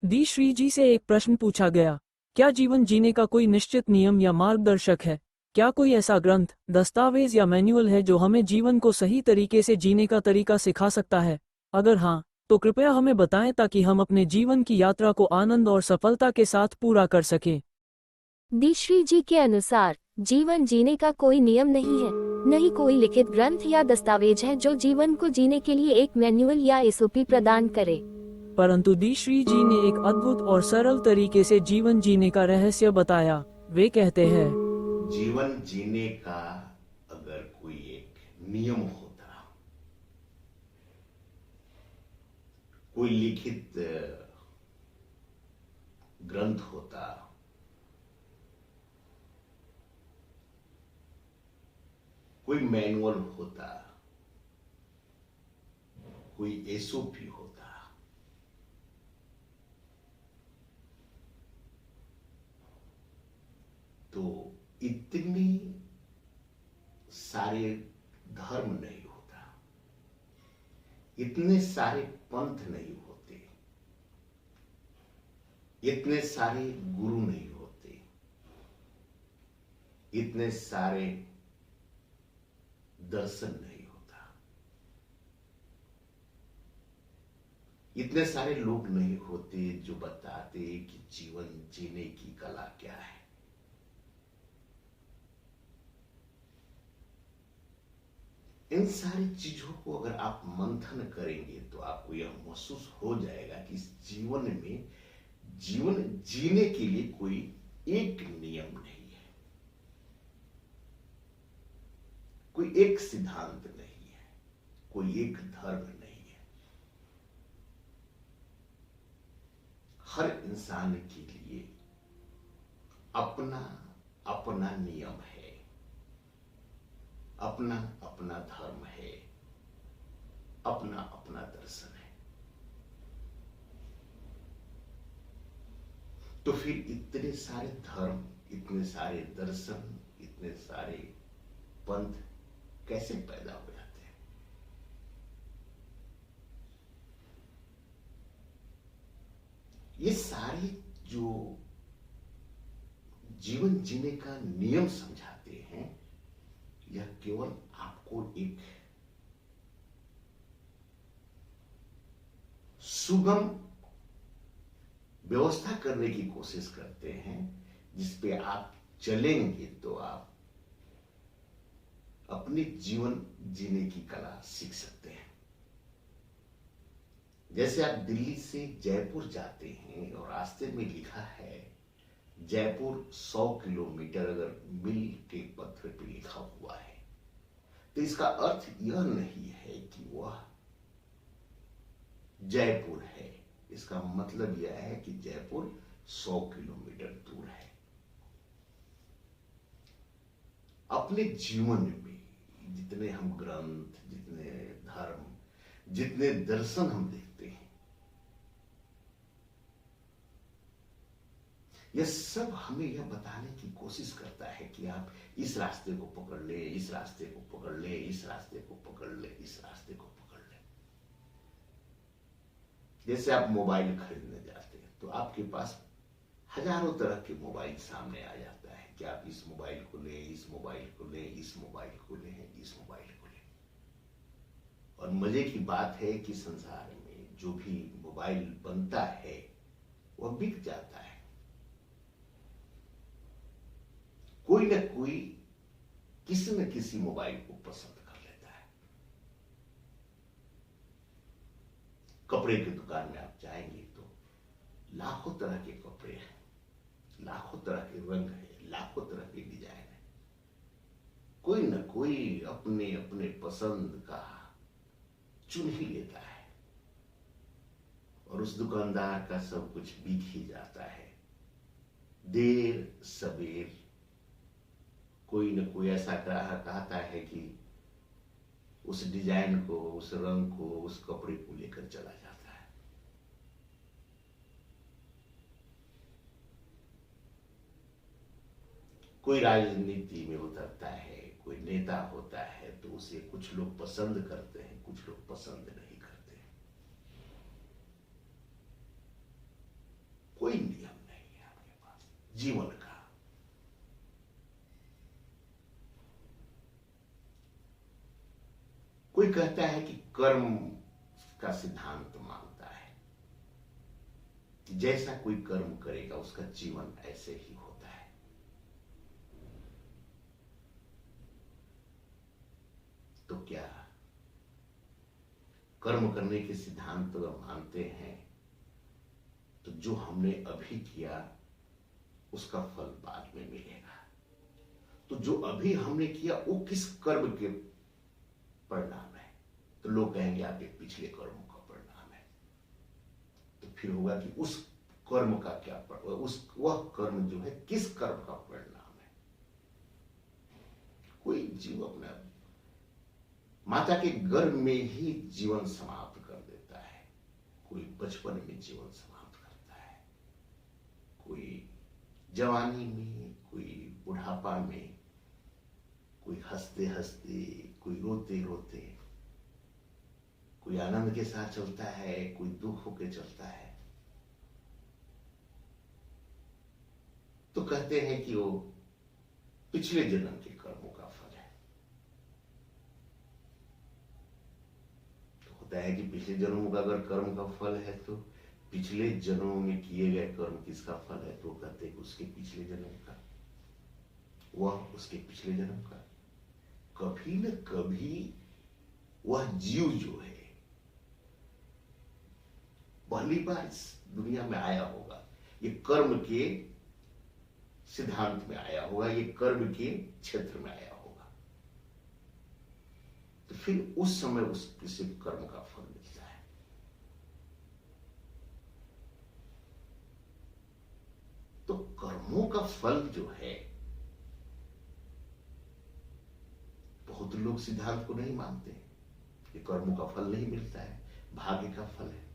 दी श्री जी से एक प्रश्न पूछा गया, क्या जीवन जीने का कोई निश्चित नियम या मार्गदर्शक है? क्या कोई ऐसा ग्रंथ, दस्तावेज या मैनुअल है जो हमें जीवन को सही तरीके से जीने का तरीका सिखा सकता है? अगर हाँ, तो कृपया हमें बताएं ताकि हम अपने जीवन की यात्रा को आनंद और सफलता के साथ पूरा कर सकें। दिश्री जी के अनुसार जीवन जीने का कोई नियम नहीं है, न ही कोई लिखित ग्रंथ या दस्तावेज है जो जीवन को जीने के लिए एक मैनुअल या एसओपी प्रदान करे। परंतु दी श्री जी ने एक अद्भुत और सरल तरीके से जीवन जीने का रहस्य बताया। वे कहते हैं, जीवन जीने का अगर कोई एक नियम होता, कोई लिखित ग्रंथ होता, कोई मैनुअल होता, कोई एसओपी होता, तो इतने सारे धर्म नहीं होता, इतने सारे पंथ नहीं होते, इतने सारे गुरु नहीं होते, इतने सारे दर्शन नहीं होता, इतने सारे लोग नहीं होते जो बताते कि जीवन जीने की कला क्या है। इन सारी चीजों को अगर आप मंथन करेंगे तो आपको यह महसूस हो जाएगा कि इस जीवन में जीवन जीने के लिए कोई एक नियम नहीं है, कोई एक सिद्धांत नहीं है, कोई एक धर्म नहीं है। हर इंसान के लिए अपना अपना नियम है, अपना अपना धर्म है, अपना अपना दर्शन है। तो फिर इतने सारे धर्म, इतने सारे दर्शन, इतने सारे पंथ कैसे पैदा हो जाते हैं? ये सारे जो जीवन जीने का नियम समझाते हैं, यह केवल आपको एक सुगम व्यवस्था करने की कोशिश करते हैं, जिसपे आप चलेंगे तो आप अपने जीवन जीने की कला सीख सकते हैं। जैसे आप दिल्ली से जयपुर जाते हैं और रास्ते में लिखा है जयपुर 100 किलोमीटर, अगर मील के पत्थर पे लिखा हुआ है तो इसका अर्थ यह नहीं है कि वह जयपुर है। इसका मतलब यह है कि जयपुर 100 किलोमीटर दूर है। अपने जीवन में जितने हम ग्रंथ, जितने धर्म, जितने दर्शन हम देखते हैं, यह सब हमें यह बताने की कोशिश करता है कि आप इस रास्ते को पकड़ ले, इस रास्ते को पकड़ ले, इस रास्ते को पकड़ ले, इस रास्ते को पकड़ ले। जैसे आप मोबाइल खरीदने जाते हैं तो आपके पास हजारों तरह के मोबाइल सामने आ जाता है कि आप इस मोबाइल को ले, इस मोबाइल को ले, इस मोबाइल को ले, इस मोबाइल को ले। और मजे की बात है कि संसार में जो भी मोबाइल बनता है वह बिक जाता है। कोई न कोई किसी न किसी मोबाइल को पसंद कर लेता है। कपड़े की दुकान में आप जाएंगे तो लाखों तरह के कपड़े हैं, लाखों तरह के रंग है, लाखों तरह के डिजाइन है। कोई न कोई अपने अपने पसंद का चुन ही लेता है और उस दुकानदार का सब कुछ बिक ही जाता है। देर सबेर कोई न कोई ऐसा ग्राहक आता है कि उस डिजाइन को, उस रंग को, उस कपड़े को लेकर चला जाता है। कोई राजनीति में उतरता है, कोई नेता होता है तो उसे कुछ लोग पसंद करते हैं, कुछ लोग पसंद नहीं करते। जीवन का। कोई कहता है कि कर्म का सिद्धांत मानता है कि जैसा कोई कर्म करेगा उसका जीवन ऐसे ही होता है। तो क्या कर्म करने के सिद्धांत मानते हैं तो जो हमने अभी किया उसका फल बाद में मिलेगा। तो जो अभी हमने किया वो किस कर्म के परिणाम है? तो लोग कहेंगे आपके पिछले कर्मों का परिणाम है। तो फिर होगा कि उस कर्म का क्या वह कर्म जो है किस कर्म का परिणाम है? कोई जीव अपना माता के गर्भ में ही जीवन समाप्त कर देता है, कोई बचपन में जीवन समाप्त करता है, कोई जवानी में, कोई बुढ़ापा में, कोई हंसते हंसते, कोई रोते रोते, कोई आनंद के साथ चलता है, कोई दुख होके चलता है। तो कहते हैं कि वो पिछले जन्म के कर्मों का फल है। तो होता है कि पिछले जन्मों का अगर कर्म का फल है तो पिछले जन्मों में किए गए कर्म किसका फल है? तो कहते हैं कि उसके पिछले जन्म का, वह उसके पिछले जन्म का। कभी न कभी वह जीव जो है पहली बार इस दुनिया में आया होगा, ये कर्म के सिद्धांत में आया होगा, ये कर्म के क्षेत्र में आया होगा। तो फिर उस समय उस किसी कर्म का फल मिलता है। तो कर्मों का फल जो है, बहुत लोग सिद्धांत को नहीं मानते। ये कर्मों का फल नहीं मिलता है, भाग्य का फल है।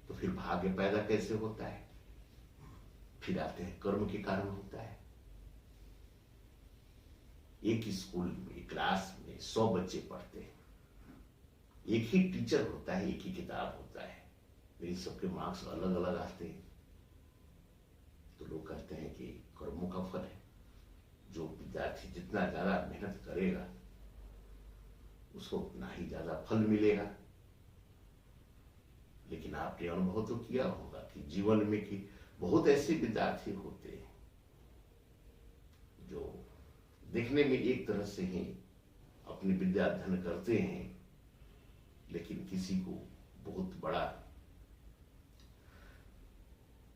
तो फिर भाग्य पैदा कैसे होता है? फिर आते हैं कर्म के कारण होता है। एक स्कूल में, क्लास में 100 बच्चे पढ़ते हैं, एक ही टीचर होता है, एक ही किताब होता है, लेकिन सबके मार्क्स अलग अलग आते हैं। तो लोग कहते हैं कि कर्मों का फल है। जो विद्यार्थी जितना ज्यादा मेहनत करेगा उसको उतना ही ज्यादा फल मिलेगा। लेकिन आपने अनुभव तो किया होगा कि जीवन में कि बहुत ऐसे विद्यार्थी होते हैं जो देखने में एक तरह से ही अपनी विद्या अध्ययन करते हैं, लेकिन किसी को बहुत बड़ा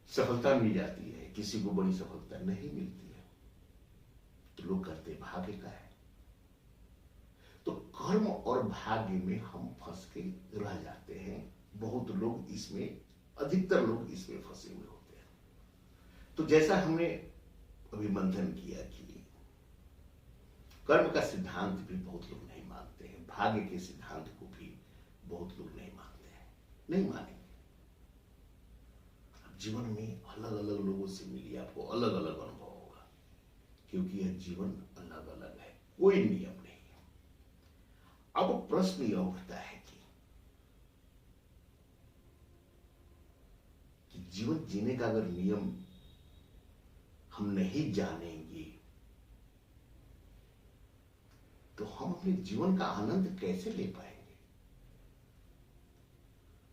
सफलता मिल जाती है, किसी को बड़ी सफलता नहीं मिलती है। तो लोग कहते हैं भाग्य का है। तो कर्म और भाग्य में हम फंस के रह जाते हैं। बहुत लोग इसमें, अधिकतर लोग इसमें फंसे हुए होते हैं। तो जैसा हमने अभी मंथन किया कि कर्म का सिद्धांत भी बहुत लोग नहीं मानते हैं, भाग्य के सिद्धांत को भी बहुत लोग नहीं मानते हैं, नहीं मानेंगे। अब जीवन में अलग अलग लोगों से मिलिए, आपको अलग अलग अनुभव होगा, क्योंकि यह जीवन अलग अलग है, कोई नियम नहीं है। अब प्रश्न यह उठता है कि जीवन जीने का अगर नियम हम नहीं जानेंगे तो हम अपने जीवन का आनंद कैसे ले पाएंगे?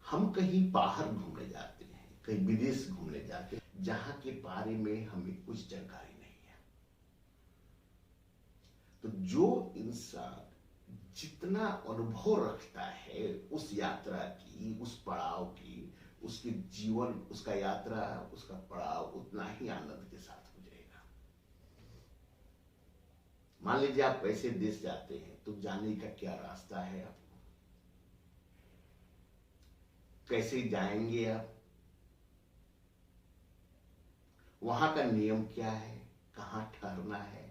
हम कहीं बाहर घूमने जाते हैं, कहीं विदेश घूमने जाते हैं, जहां के बारे में हमें कुछ जानकारी नहीं है। तो जो इंसान जितना अनुभव रखता है उस यात्रा की, उस पड़ाव की, उसके जीवन, उसका यात्रा, उसका पड़ाव उतना ही आनंद के साथ गुजरेगा। मान लीजिए आप ऐसे देश जाते हैं तो जाने का क्या रास्ता है आपको, कैसे जाएंगे आप, वहां का नियम क्या है, कहां ठहरना है,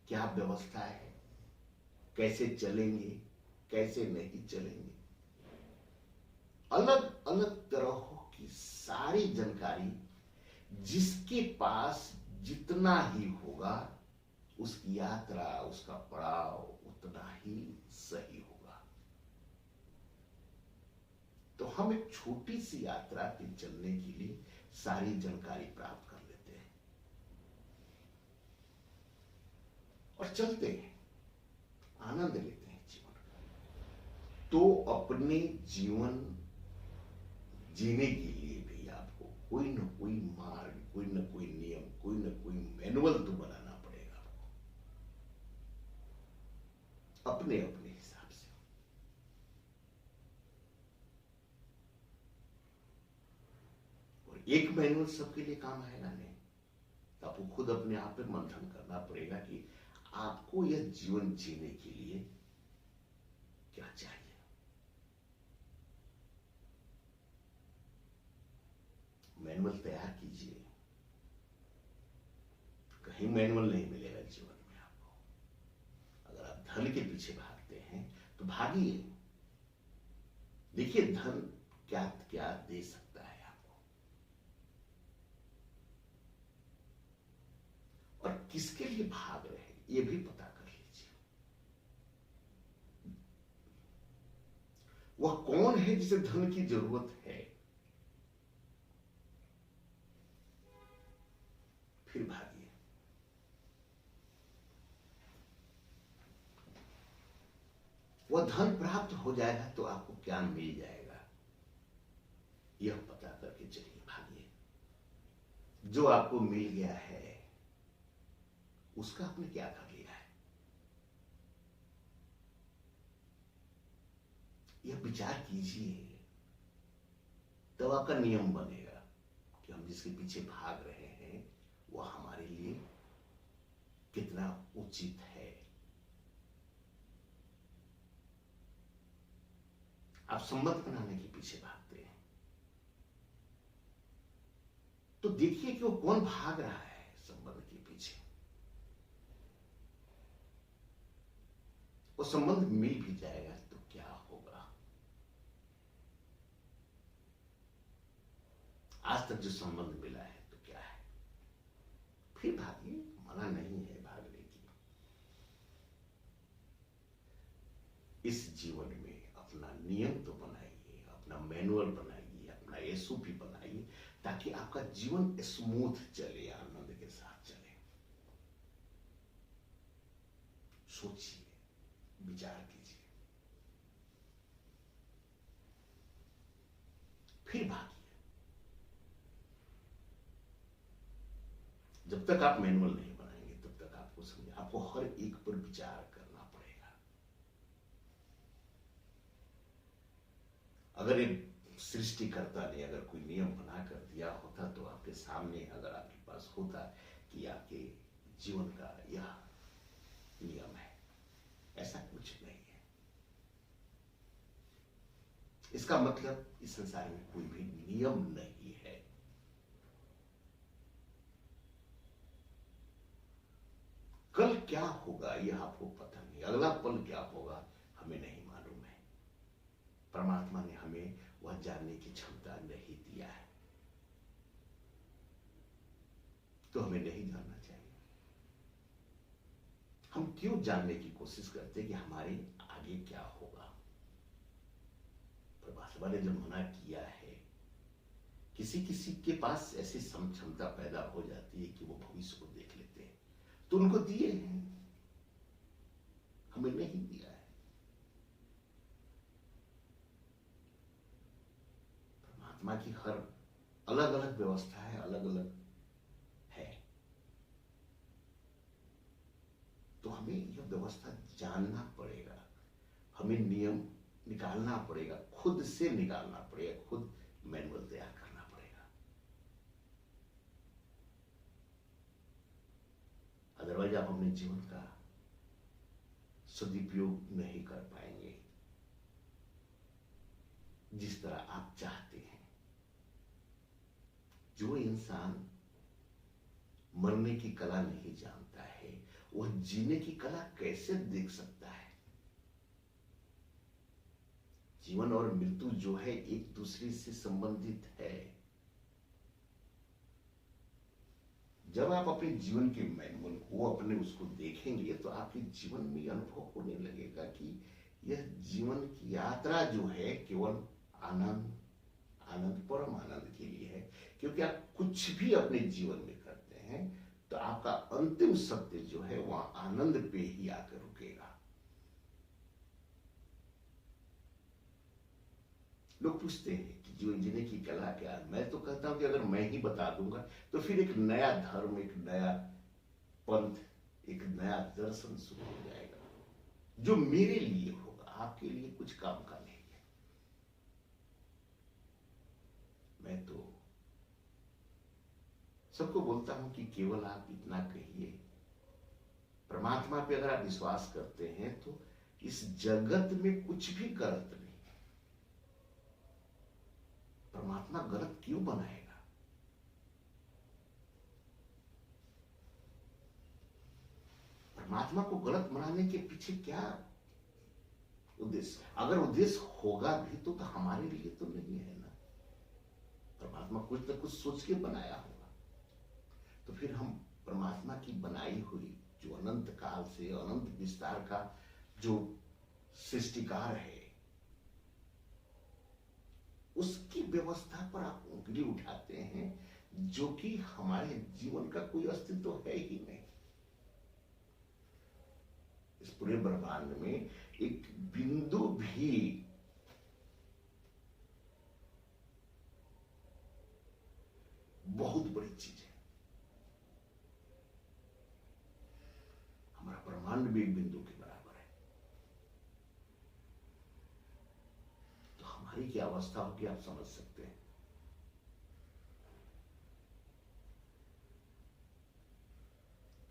क्या व्यवस्था है, कैसे चलेंगे, कैसे नहीं चलेंगे, अलग अलग तरह की सारी जानकारी जिसके पास जितना ही होगा उसकी यात्रा, उसका पड़ाव उतना ही सही होगा। तो हम एक छोटी सी यात्रा के चलने के लिए सारी जानकारी प्राप्त कर लेते हैं और चलते हैं, आनंद लेते हैं जीवन का। तो अपने जीवन जीने के लिए भी आपको कोई ना कोई मार्ग, कोई ना कोई नियम, कोई ना कोई मैनुअल तो बनाना पड़ेगा आपको, अपने अपने हिसाब से। और एक मैनुअल सबके लिए काम आएगा नहीं, तो आपको खुद अपने आप पे मंथन करना पड़ेगा कि आपको यह जीवन जीने के लिए क्या चाहिए। मैनुअल तैयार कीजिए। कहीं मैनुअल नहीं मिलेगा जीवन में आपको। अगर आप धन के पीछे भागते हैं तो भागिए, देखिए धन क्या क्या दे सकता है आपको और किसके लिए भाग रहे हैं ये भी पता कर लीजिए। वह कौन है जिसे धन की जरूरत है, फिर भागिए। वह धन प्राप्त हो जाएगा तो आपको क्या मिल जाएगा यह पता करके चलिए, भागिए। जो आपको मिल गया है उसका आपने क्या कर लिया है, यह विचार कीजिए। तब आपका नियम बनेगा कि हम जिसके पीछे भाग रहे हैं वह हमारे लिए कितना उचित है। आप संबंध बनाने के पीछे भागते हैं तो देखिए कि वो कौन भाग रहा है संबंध के पीछे। वो संबंध मिल भी जाएगा तो क्या होगा। आज तक जो संबंध मिला है तो क्या है, फिर भागिए, मना नहीं है भागने की। इस जीवन में अपना नियम तो बनाइए, अपना मैनुअल बनाइए, अपना एसओपी बनाइए, ताकि आपका जीवन स्मूथ चले, आनंद के साथ चले। सोचिए, विचार कीजिए, फिर भागिए। जब तक आप मैनुअल नहीं बनाएंगे तब तक आपको समझे, आपको हर एक पर विचार करना पड़ेगा। अगर एक सृष्टिकर्ता ने अगर कोई नियम बना कर दिया होता तो आपके सामने अगर आपके पास होता कि आपके जीवन का यह नियम है, ऐसा कुछ नहीं है। इसका मतलब इस संसार में कोई भी नियम नहीं है। कल क्या होगा यह आपको पता नहीं, अगला पल क्या होगा हमें नहीं मालूम है। परमात्मा ने हमें वह जानने की क्षमता नहीं दिया है, तो हमें नहीं जानना चाहिए। हम क्यों जानने की कोशिश करते कि हमारे आगे क्या होगा। परमात्मा ने जब मना किया है, किसी किसी के पास ऐसी क्षमता पैदा हो जाती है कि वो भविष्य को देख लेते हैं, तो उनको दिए हैं, हमें नहीं दिया है। परमात्मा की हर अलग अलग व्यवस्था है, अलग अलग है, तो हमें यह व्यवस्था जानना पड़ेगा, हमें नियम निकालना पड़ेगा, खुद से निकालना पड़ेगा, खुद मैनुअल तैयार करना पड़ेगा। अदरवाइज आप अपने जीवन का सदुपयोग नहीं कर पाएंगे जिस तरह आप चाहते हैं। जो इंसान मरने की कला नहीं जानता है वह जीने की कला कैसे देख सकता है। जीवन और मृत्यु जो है एक दूसरे से संबंधित है। जब आप अपने जीवन के मैनुअल को अपने उसको देखेंगे तो आपके जीवन में अनुभव होने लगेगा कि यह जीवन की यात्रा जो है केवल आनंद आनंद परम आनंद के लिए है, क्योंकि आप कुछ भी अपने जीवन में करते हैं तो आपका अंतिम सत्य जो है वह आनंद पे ही आकर रुकेगा। लोग पूछते हैं कि जीवन जीने की कला क्या है। मैं तो कहता हूं कि अगर मैं ही बता दूंगा तो फिर एक नया धर्म, एक नया पंथ, एक नया दर्शन शुरू हो जाएगा जो मेरे लिए होगा, आपके लिए कुछ काम का नहीं है। मैं तो सबको बोलता हूं कि केवल आप इतना कहिए, परमात्मा पे अगर आप विश्वास करते हैं तो इस जगत में कुछ भी गलत नहीं। परमात्मा गलत क्यों बनाएगा? परमात्मा को गलत बनाने के पीछे क्या उद्देश्य? अगर उद्देश्य होगा भी तो हमारे लिए तो नहीं है ना। परमात्मा कुछ न कुछ सोच के बनाया होगा। तो फिर हम परमात्मा की बनाई हुई जो अनंत काल से अनंत विस्तार का जो सृष्टिकार है, उसकी व्यवस्था पर आप उंगली उठाते हैं जो कि हमारे जीवन का कोई अस्तित्व है ही नहीं। इस पूरे ब्रह्मांड में एक बिंदु भी बहुत बड़ी चीज है। हमारा ब्रह्मांड भी एक बिंदु के बराबर है। तो हमारी क्या अवस्था होगी आप समझ सकते हैं।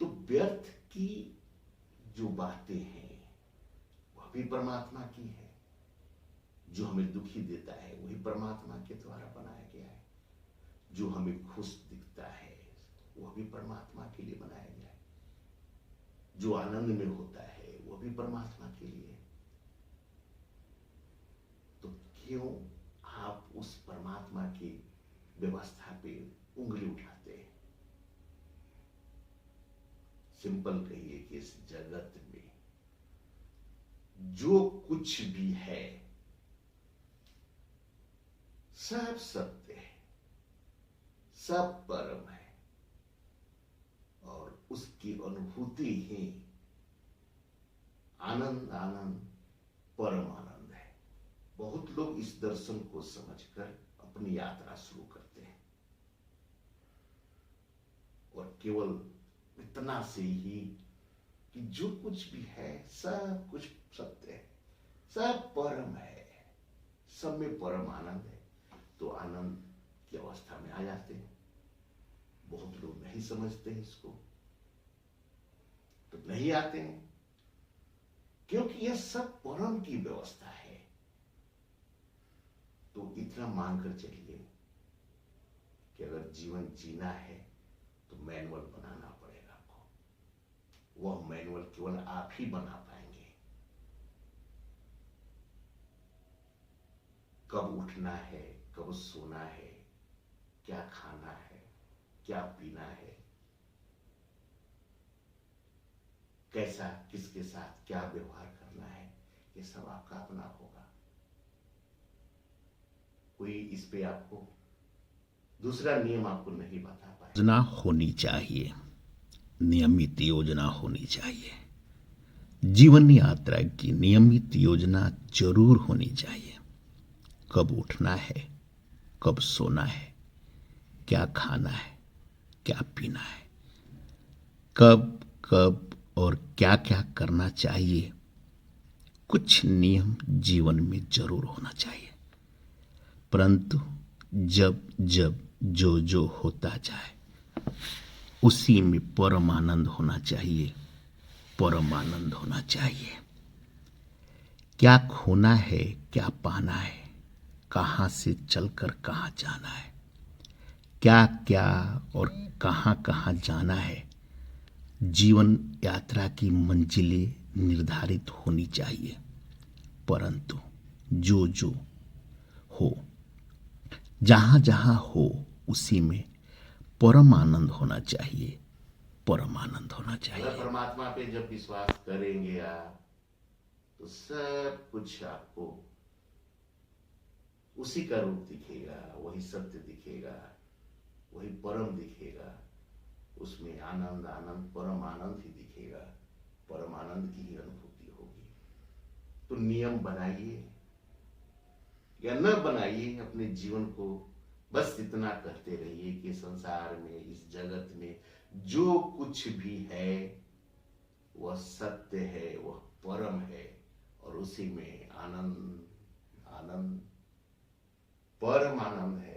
तो व्यर्थ की जो बातें हैं वह भी परमात्मा की है। जो हमें दुखी देता है वही परमात्मा के द्वारा बनाया गया है। जो हमें खुश दिखता है वह भी परमात्मा के लिए बनाया गया है। जो आनंद में होता है वह भी परमात्मा के लिए है। तो क्यों आप उस परमात्मा की व्यवस्था पे उंगली उठाते हैं? सिंपल कहिए कि इस जगत में जो कुछ भी है सब सत्य है, सब परम है और उसकी अनुभूति ही आनंद आनंद परम आनंद है। बहुत लोग इस दर्शन को समझकर अपनी यात्रा शुरू करते हैं और केवल इतना से ही कि जो कुछ भी है सब कुछ सत्य है, सब परम है, सब में परम आनंद है। तो आनंद की अवस्था में आ जाते हैं। बहुत लोग नहीं समझते हैं इसको, तो नहीं आते हैं क्योंकि यह सब परम की व्यवस्था है। तो इतना मानकर चलिए कि अगर जीवन जीना है तो मैनुअल बनाना पड़ेगा आपको। वह मैनुअल केवल आप ही बना पाएंगे। कब उठना है, कब सोना है, क्या खाना है, क्या पीना है, कैसा किसके साथ क्या व्यवहार करना है, ये सब आपका अपना होगा। कोई इस पे आपको दूसरा नियम आपको नहीं बता पाए। योजना होनी चाहिए, नियमित योजना होनी चाहिए। जीवन यात्रा की नियमित योजना जरूर होनी चाहिए। कब उठना है, कब सोना है, क्या खाना है, क्या पीना है, कब कब और क्या क्या करना चाहिए। कुछ नियम जीवन में जरूर होना चाहिए, परंतु जब जब जो जो होता जाए उसी में परम आनंद होना चाहिए, परम आनंद होना चाहिए। क्या खोना है, क्या पाना है, कहाँ से चलकर कहाँ जाना है, क्या क्या और कहाँ कहाँ जाना है। जीवन यात्रा की मंजिलें निर्धारित होनी चाहिए, परंतु जो जो हो, जहाँ जहाँ हो उसी में परम आनंद होना चाहिए, परम आनंद होना चाहिए। अगर परमात्मा पे जब विश्वास करेंगे आप तो सब कुछ आपको उसी का रूप दिखेगा, वही सत्य दिखेगा, वही परम दिखेगा। उसमें आनंद आनंद परम आनंद ही दिखेगा, परम आनंद की ही अनुभूति होगी। तो नियम बनाइए या न बनाइए, अपने जीवन को बस इतना कहते रहिए कि संसार में, इस जगत में जो कुछ भी है वह सत्य है, वह परम है, और उसी में आनंद आनंद परम आनंद है।